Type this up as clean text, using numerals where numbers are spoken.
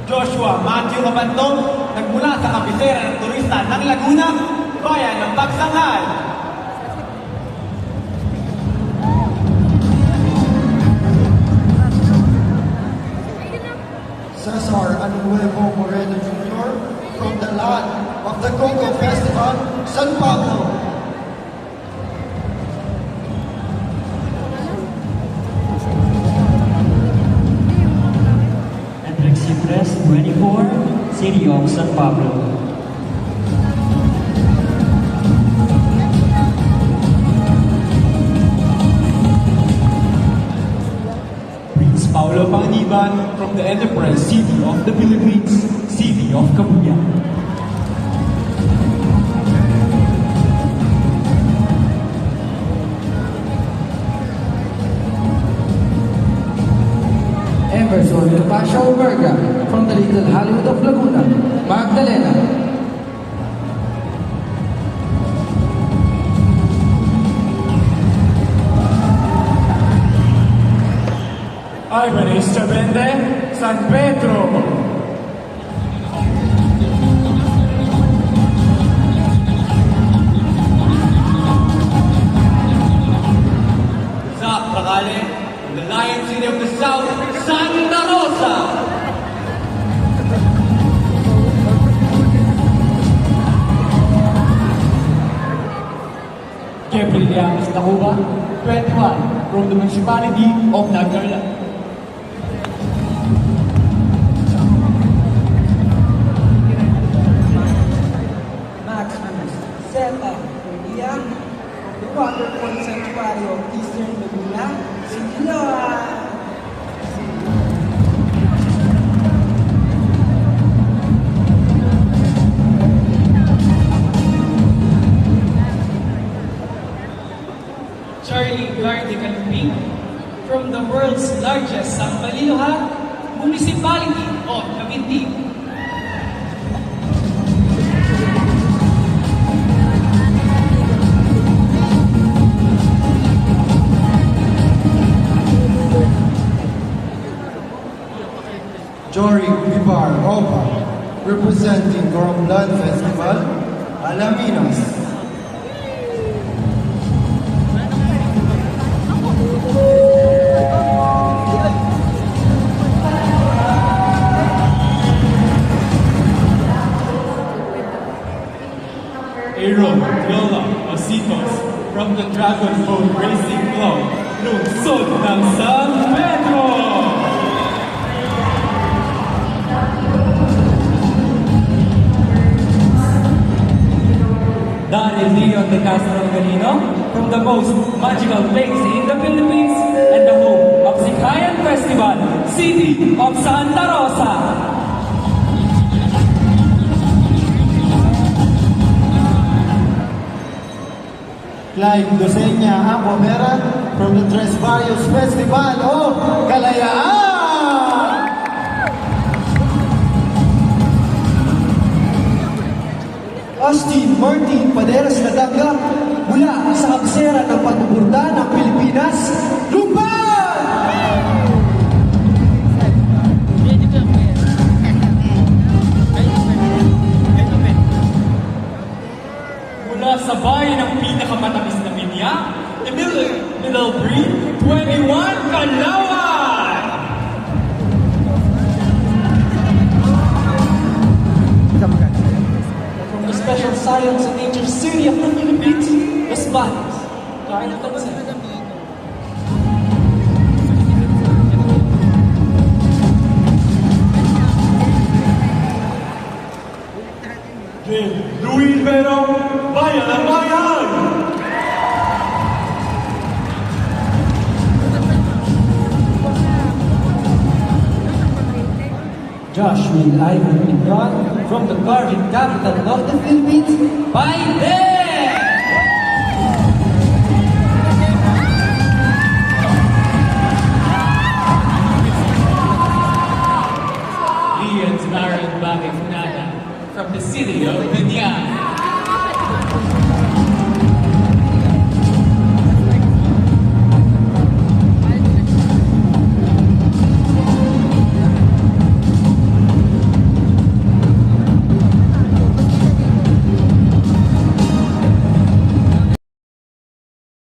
Joshua Matthew Abantong, nagmula sa kabisera ng turista ng Laguna, bayan ng Pagsanghal. Cesar Anuevo Moreno Jr. from the land of the Coco Festival, San Pablo. Express 24, City of San Pablo. Prince Paulo Panganiban from the Enterprise City of the Philippines, City of Kabuyaw. Emerson Pasha Uberga from the Little Hollywood of Laguna, Magdalena. Ivan Estavende, San Pedro. Zach Prakale, from the Lion City of the South, Santa Rosa. Gabriel Llamas Tacuba, 21, from the municipality of Nagcarla. Max Cruz, Zeta Cordia, the Waterfall Sanctuary of Eastern Laguna, Sinaloa. Charlie Gardigan Pink from the world's largest Sambaliloha Municipality of Cavite. Jory Vivar Opa, representing Coromlan Festival, Alaminos. Aaron Viola Ositos from the Dragon Boat Racing Club, Lungsod ng San Pedro. Daryl Leon de Castro Galino from the most magical place in the Philippines and the home of Sikayan Festival, City of Santa Rosa. Clive Dosenya Aquavera from the Tres Barrios Festival of Kalayaan. Austin Martin Paderas Nadanga mula sa kabisera ng pagbuburda ng Pilipinas, Lumban! Mula sa bayan ng pinakamatamis na pinya, Middle Breed, 21 Kalawan! From the Special Science and Nature City of the Philippines, Los Baños, Carl Tansen. Luis Vero, Bayan ng Bayan! Josh Will Ivan Pindron from the carving capital of the Philippines, Paide! Ian's Baron Bagay Funana from the city of Binyan.